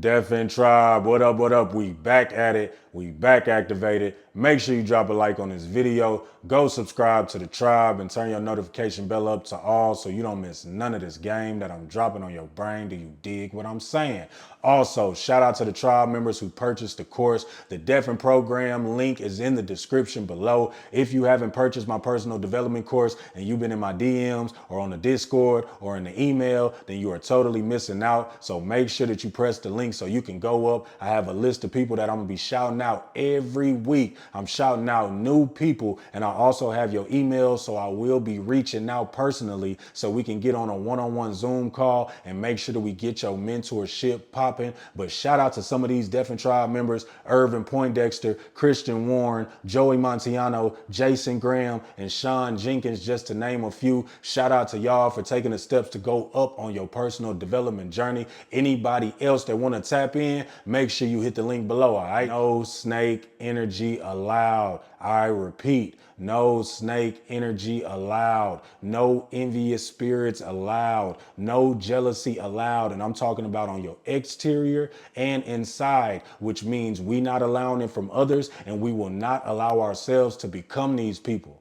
Deafin Tribe, what up, what up? We back at it. We back activated. Make sure you drop a like on this video. Go subscribe to the tribe and turn your notification bell up to all so you don't miss none of this game that I'm dropping on your brain. Do you dig what I'm saying? Also, shout out to the tribe members who purchased the course. The Deafin program link is in the description below. If you haven't purchased my personal development course and you've been in my DMs or on the Discord or in the email, then you are totally missing out. So make sure that you press the link so you can go up. I have a list of people that I'm gonna be shouting out every week. I'm shouting out new people, and I also have your email, so I will be reaching out personally so we can get on a one-on-one Zoom call and make sure that we get your mentorship popping. But shout out to some of these Deafin Tribe members: Irvin Poindexter, Christian Warren, Joey Montiano, Jason Graham, and Sean Jenkins, just to name a few. Shout out to y'all for taking the steps to go up on your personal development journey. Anybody else that want to tap in, make sure you hit the link below, all right? No snake energy allowed. I repeat, no snake energy allowed. No envious spirits allowed. No jealousy allowed. And I'm talking about on your exterior and inside, which means we not allowing it from others, and we will not allow ourselves to become these people.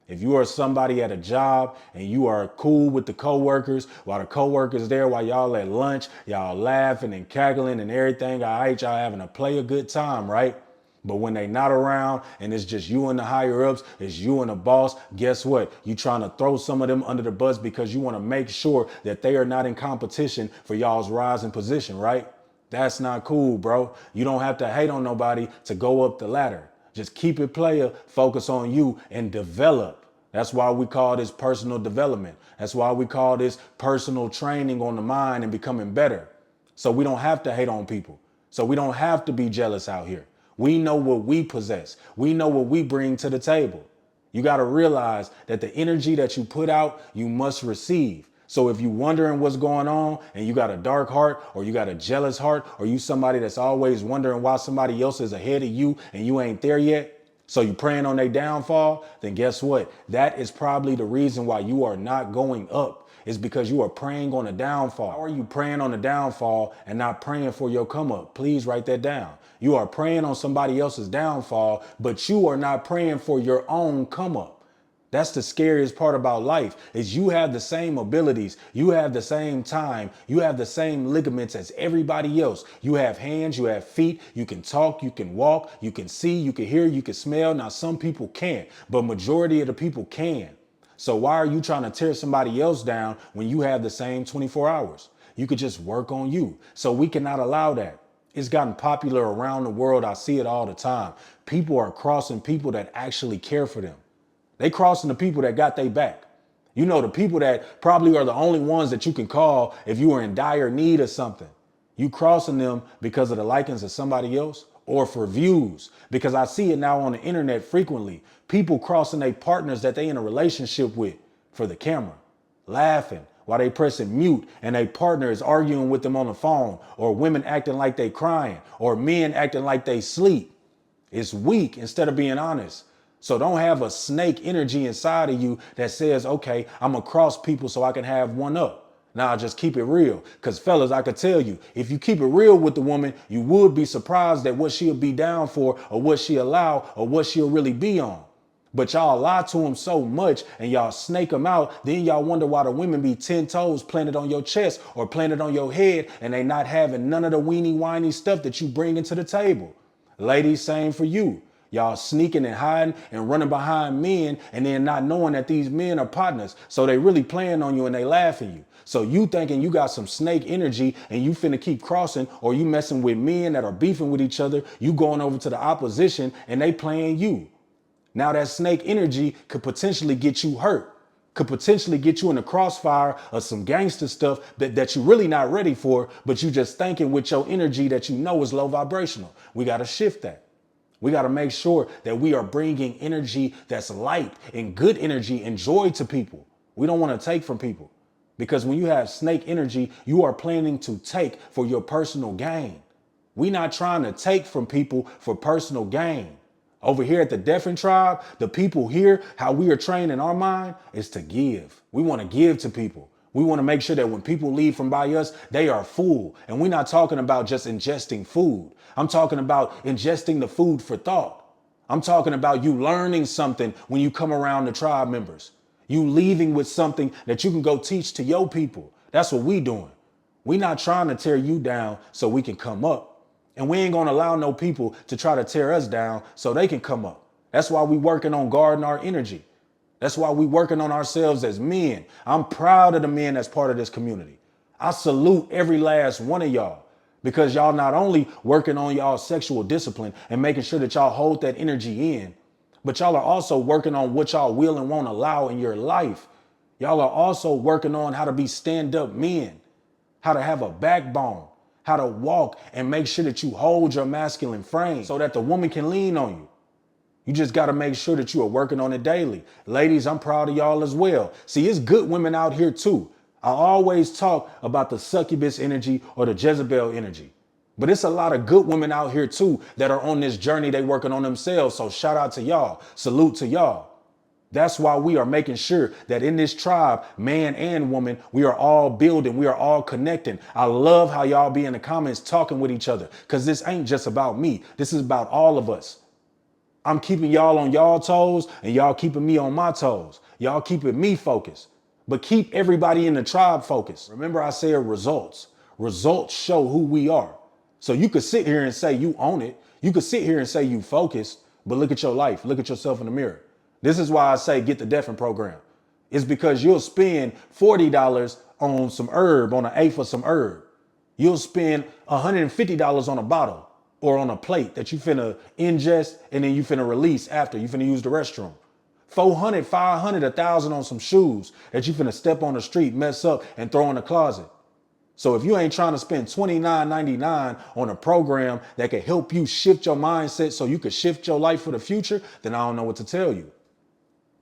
If you are somebody at a job and you are cool with the coworkers, while the coworkers there, while y'all at lunch, y'all laughing and cackling and everything, all right, y'all having a play a good time, right? But when they not around and it's just you and the higher ups, it's you and the boss, guess what? You trying to throw some of them under the bus because you want to make sure that they are not in competition for y'all's rising position, right? That's not cool, bro. You don't have to hate on nobody to go up the ladder. Just keep it player, focus on you, and develop. That's why we call this personal development. That's why we call this personal training on the mind and becoming better. So we don't have to hate on people. So we don't have to be jealous out here. We know what we possess. We know what we bring to the table. You got to realize that the energy that you put out, you must receive. So if you wondering what's going on and you got a dark heart, or you got a jealous heart, or you somebody that's always wondering why somebody else is ahead of you and you ain't there yet, so you praying on their downfall, then guess what? That is probably the reason why you are not going up. It's because you are praying on a downfall. How are you praying on a downfall and not praying for your come up? Please write that down. You are praying on somebody else's downfall, but you are not praying for your own come up. That's the scariest part about life, is you have the same abilities, you have the same time, you have the same ligaments as everybody else. You have hands, you have feet, you can talk, you can walk, you can see, you can hear, you can smell. Now some people can't, but majority of the people can. So why are you trying to tear somebody else down when you have the same 24 hours? You could just work on you. So we cannot allow that. It's gotten popular around the world. I see it all the time. People are crossing people that actually care for them. They crossing the people that got their back. You know, the people that probably are the only ones that you can call if you are in dire need of something. You crossing them because of the likings of somebody else, or for views, because I see it now on the internet frequently. People crossing their partners that they in a relationship with for the camera, laughing while they pressing mute and a partner is arguing with them on the phone, or women acting like they crying, or men acting like they sleep. It's weak instead of being honest. So don't have a snake energy inside of you that says, okay, I'm gonna cross people so I can have one up. Nah, just keep it real. Cause fellas, I could tell you, if you keep it real with the woman, you would be surprised at what she'll be down for, or what she allow, or what she'll really be on. But y'all lie to them so much and y'all snake them out, then y'all wonder why the women be 10 toes planted on your chest or planted on your head, and they not having none of the weenie whiny stuff that you bring into the table. Ladies, same for you. Y'all sneaking and hiding and running behind men, and then not knowing that these men are partners. So they really playing on you and they laughing you. So you thinking you got some snake energy and you finna keep crossing, or you messing with men that are beefing with each other. You going over to the opposition and they playing you. Now that snake energy could potentially get you hurt, could potentially get you in the crossfire of some gangster stuff that you're really not ready for, but you just thinking with your energy that you know is low vibrational. We got to shift that. We got to make sure that we are bringing energy that's light and good energy and joy to people. We don't want to take from people, because when you have snake energy, you are planning to take for your personal gain. We're not trying to take from people for personal gain. Over here at the Deafin Tribe, the people here, how we are trained in our mind is to give. We want to give to people. We want to make sure that when people leave from by us, they are full. And we're not talking about just ingesting food. I'm talking about ingesting the food for thought. I'm talking about you learning something when you come around the tribe members. You leaving with something that you can go teach to your people. That's what we doing. We not trying to tear you down so we can come up. And we ain't gonna allow no people to try to tear us down so they can come up. That's why we working on guarding our energy. That's why we working on ourselves as men. I'm proud of the men that's part of this community. I salute every last one of y'all because y'all not only working on y'all sexual discipline and making sure that y'all hold that energy in, but y'all are also working on what y'all will and won't allow in your life. Y'all are also working on how to be stand-up men, how to have a backbone, how to walk and make sure that you hold your masculine frame so that the woman can lean on you. You just got to make sure that you are working on it daily. Ladies, I'm proud of y'all as well. See, it's good women out here too. I always talk about the succubus energy or the Jezebel energy. But it's a lot of good women out here too that are on this journey. They working on themselves. So shout out to y'all. Salute to y'all. That's why we are making sure that in this tribe, man and woman, we are all building. We are all connecting. I love how y'all be in the comments talking with each other because this ain't just about me. This is about all of us. I'm keeping y'all on y'all toes and y'all keeping me on my toes. Y'all keeping me focused, but keep everybody in the tribe focused. Remember I said results. Results show who we are. So you could sit here and say you own it. You could sit here and say you focused, but look at your life. Look at yourself in the mirror. This is why I say get the Deafin program. It's because you'll spend $40 on some herb, on an eighth of some herb. You'll spend $150 on a bottle or on a plate that you finna ingest and then you finna release after you finna use the restroom. 400, 500, 1,000 on some shoes that you finna step on the street, mess up and throw in the closet. So if you ain't trying to spend $29.99 on a program that can help you shift your mindset so you can shift your life for the future, then I don't know what to tell you.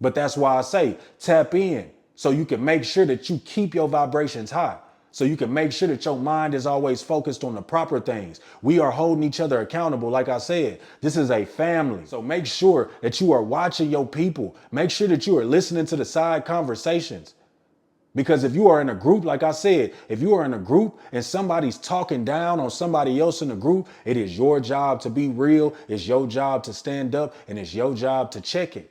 But that's why I say tap in so you can make sure that you keep your vibrations high. So you can make sure that your mind is always focused on the proper things. We are holding each other accountable. Like I said, this is a family. So make sure that you are watching your people. Make sure that you are listening to the side conversations. Because if you are in a group, like I said, if you are in a group and somebody's talking down on somebody else in the group, it is your job to be real. It's your job to stand up and it's your job to check it.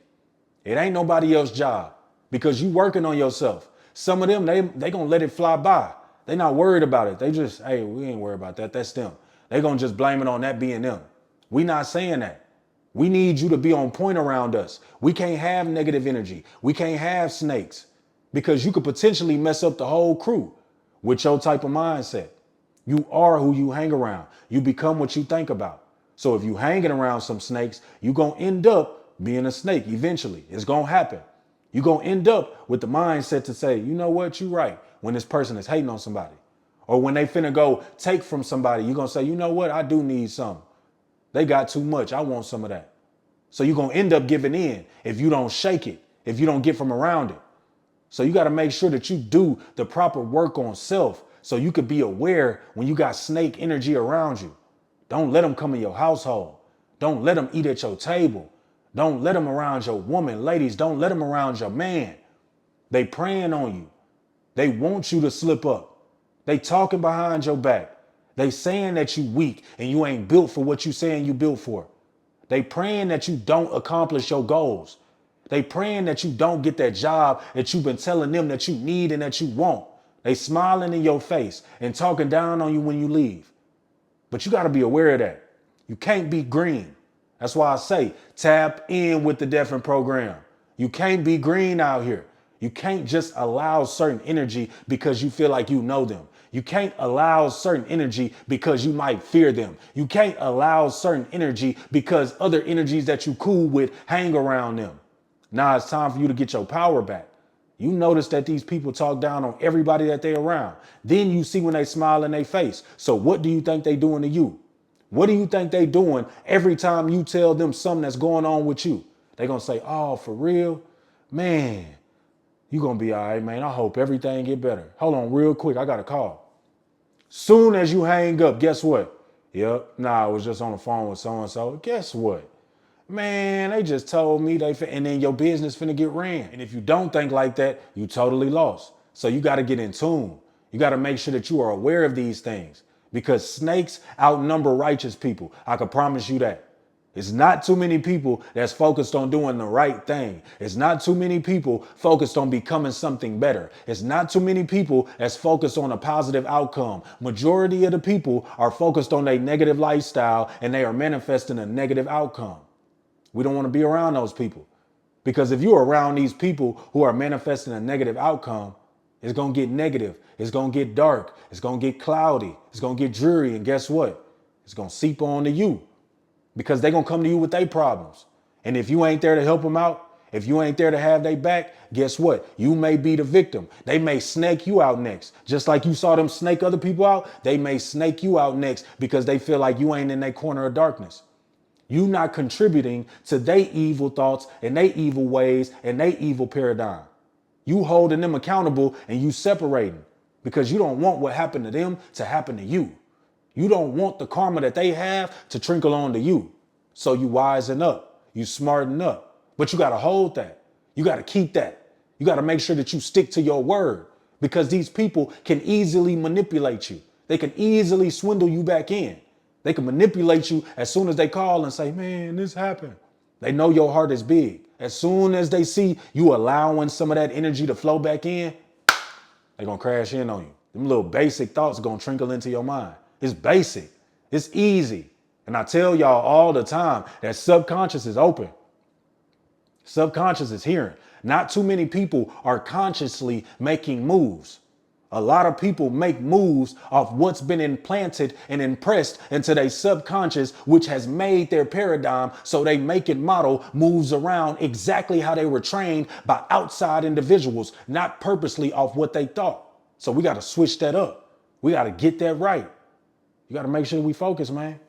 It ain't nobody else's job because you working on yourself. Some of them, they gonna let it fly by. They not worried about it. They just, hey, we ain't worried about that. That's them. They gonna just blame it on that being them. We not saying that. We need you to be on point around us. We can't have negative energy. We can't have snakes because you could potentially mess up the whole crew with your type of mindset. You are who you hang around. You become what you think about. So if you hanging around some snakes, you gonna end up being a snake eventually. It's gonna happen. You're gonna end up with the mindset to say, you know what, you right, when this person is hating on somebody. Or when they finna go take from somebody, you're gonna say, you know what, I do need some. They got too much. I want some of that. So you're gonna end up giving in if you don't shake it, if you don't get from around it. So you gotta make sure that you do the proper work on self so you could be aware when you got snake energy around you. Don't let them come in your household. Don't let them eat at your table. Don't let them around your woman. Ladies, don't let them around your man. They preying on you. They want you to slip up. They talking behind your back. They saying that you weak and you ain't built for what you saying you built for. They praying that you don't accomplish your goals. They praying that you don't get that job that you've been telling them that you need and that you want. They smiling in your face and talking down on you when you leave. But you got to be aware of that. You can't be green. That's why I say tap in with the Deafin program. You can't be green out here. You can't just allow certain energy because you feel like you know them. You can't allow certain energy because you might fear them. You can't allow certain energy because other energies that you cool with hang around them. Now it's time for you to get your power back. You notice that these people talk down on everybody that they around. Then you see when they smile in their face. So what do you think they doing to you? What do you think they doing every time you tell them something that's going on with you? They gonna say, oh, for real? Man, you gonna be all right, man. I hope everything get better. Hold on real quick. I got a call. Soon as you hang up, guess what? Yep, I was just on the phone with so-and-so. Guess what? Man, they just told me and then your business finna get ran. And if you don't think like that, you totally lost. So you got to get in tune. You got to make sure that you are aware of these things because snakes outnumber righteous people. I can promise you that. It's not too many people that's focused on doing the right thing. It's not too many people focused on becoming something better. It's not too many people that's focused on a positive outcome. Majority of the people are focused on a negative lifestyle and they are manifesting a negative outcome. We don't want to be around those people because if you're around these people who are manifesting a negative outcome, it's going to get negative. It's going to get dark. It's going to get cloudy. It's going to get dreary. And guess what? It's going to seep on to you. Because they're going to come to you with their problems. And if you ain't there to help them out, if you ain't there to have their back, guess what? You may be the victim. They may snake you out next. Just like you saw them snake other people out, they may snake you out next because they feel like you ain't in their corner of darkness. You not contributing to their evil thoughts and their evil ways and their evil paradigm. You holding them accountable and you separating because you don't want what happened to them to happen to you. You don't want the karma that they have to trickle on to you. So you wisen up, you smarten up, but you got to hold that. You got to keep that. You got to make sure that you stick to your word because these people can easily manipulate you. They can easily swindle you back in. They can manipulate you as soon as they call and say, man, this happened. They know your heart is big. As soon as they see you allowing some of that energy to flow back in, they're going to crash in on you. Them little basic thoughts are going to trickle into your mind. It's basic. It's easy. And I tell y'all all the time that subconscious is open. Subconscious is hearing. Not too many people are consciously making moves. A lot of people make moves off what's been implanted and impressed into their subconscious, which has made their paradigm. So they make and model moves around exactly how they were trained by outside individuals, not purposely off what they thought. So we got to switch that up. We got to get that right. You got to make sure we focus, man.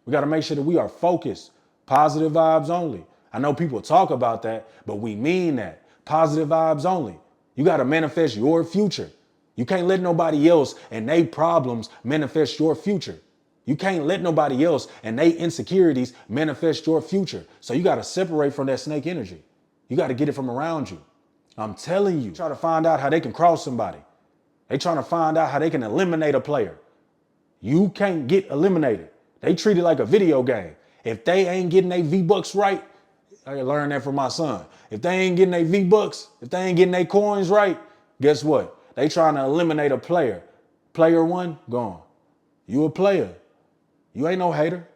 We got to make sure that we are focused. Positive vibes only. I know people talk about that, but we mean that. Positive vibes only. You got to manifest your future. You can't let nobody else and they problems manifest your future. You can't let nobody else and they insecurities manifest your future. So you got to separate from that snake energy. You got to get it from around you. I'm telling you, try to find out how they can cross somebody. They trying to find out how they can eliminate a player. You can't get eliminated. They treat it like a video game. If they ain't getting their V-Bucks right, I learned that from my son. If they ain't getting their V-Bucks, if they ain't getting their coins right, guess what? They trying to eliminate a player. Player one, gone. You a player. You ain't no hater.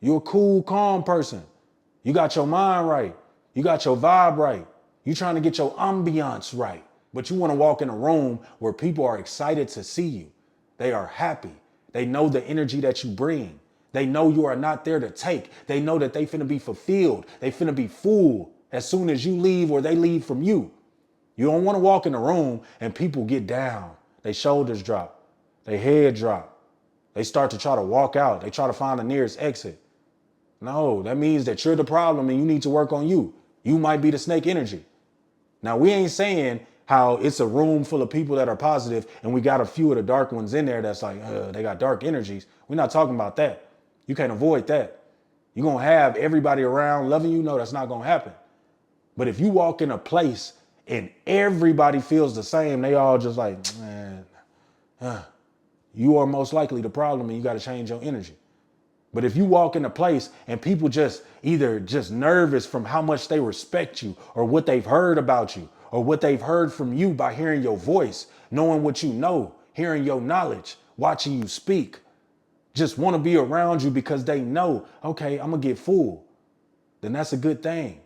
You a cool, calm person. You got your mind right. You got your vibe right. You trying to get your ambiance right. But you want to walk in a room where people are excited to see you. They are happy. They know the energy that you bring. They know you are not there to take. They know that they finna be fulfilled. They finna be full as soon as you leave or they leave from you. You don't want to walk in the room and people get down. They shoulders drop. They head drop. They start to try to walk out. They try to find the nearest exit. No, that means that you're the problem and you need to work on you. You might be the snake energy. Now, we ain't saying how it's a room full of people that are positive and we got a few of the dark ones in there that's like, they got dark energies. We're not talking about that. You can't avoid that. You're going to have everybody around loving you. No, that's not going to happen. But if you walk in a place and everybody feels the same, they all just like, man, you are most likely the problem and you got to change your energy. But if you walk in a place and people just either just nervous from how much they respect you or what they've heard about you or what they've heard from you by hearing your voice, knowing what you know, hearing your knowledge, watching you speak, just want to be around you because they know, okay, I'm going to get full, then that's a good thing.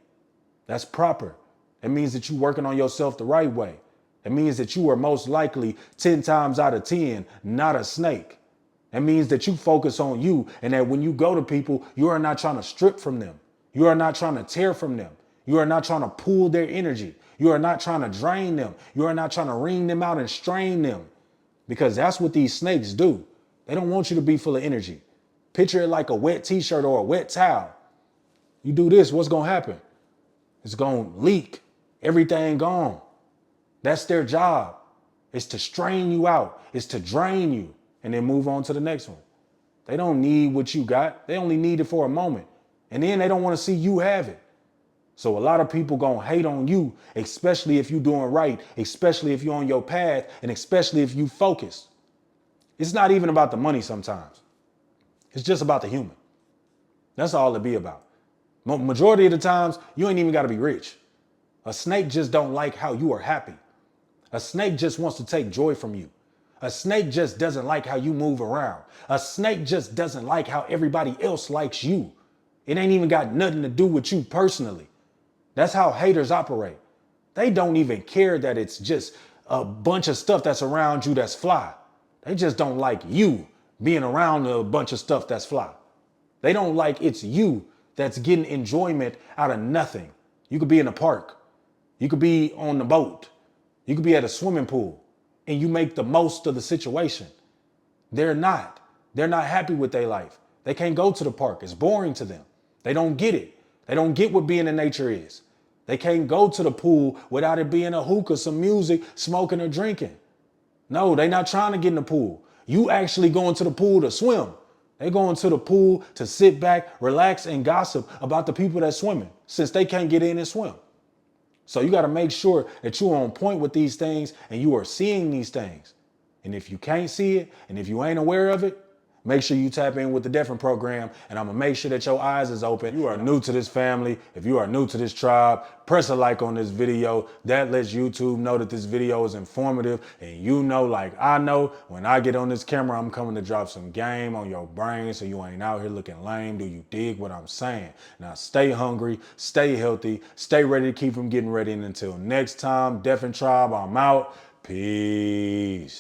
That's proper. It means that you're working on yourself the right way. It means that you are most likely 10 times out of 10, not a snake. It means that you focus on you and that when you go to people, you are not trying to strip from them. You are not trying to tear from them. You are not trying to pull their energy. You are not trying to drain them. You are not trying to wring them out and strain them because that's what these snakes do. They don't want you to be full of energy. Picture it like a wet t-shirt or a wet towel. You do this, what's going to happen? It's going to leak. Everything gone. That's their job. It's to strain you out. It's to drain you and then move on to the next one. They don't need what you got. They only need it for a moment. And then they don't want to see you have it. So a lot of people gonna hate on you, especially if you doing right, especially if you're on your path, and especially if you focus. It's not even about the money sometimes. It's just about the human. That's all it be about. Majority of the times, you ain't even gotta be rich. A snake just don't like how you are happy. A snake just wants to take joy from you. A snake just doesn't like how you move around. A snake just doesn't like how everybody else likes you. It ain't even got nothing to do with you personally. That's how haters operate. They don't even care that it's just a bunch of stuff that's around you that's fly. They just don't like you being around a bunch of stuff that's fly. They don't like it's you that's getting enjoyment out of nothing. You could be in a park. You could be on the boat. You could be at a swimming pool and you make the most of the situation. They're not. They're not happy with their life. They can't go to the park. It's boring to them. They don't get it. They don't get what being in nature is. They can't go to the pool without it being a hookah, some music, smoking or drinking. No, they're not trying to get in the pool. You actually going to the pool to swim. They going to the pool to sit back, relax, and gossip about the people that's swimming since they can't get in and swim. So you got to make sure that you're on point with these things and you are seeing these things. And if you can't see it and if you ain't aware of it, make sure you tap in with the different program, and I'm gonna make sure that your eyes is open. You are new to this family. If you are new to this tribe, press a like on this video. That lets YouTube know that this video is informative, and you know, like I know, when I get on this camera, I'm coming to drop some game on your brain so you ain't out here looking lame. Do you dig what I'm saying? Now stay hungry, stay healthy, stay ready to keep from getting ready, and until next time, Deaf and Tribe, I'm out. Peace.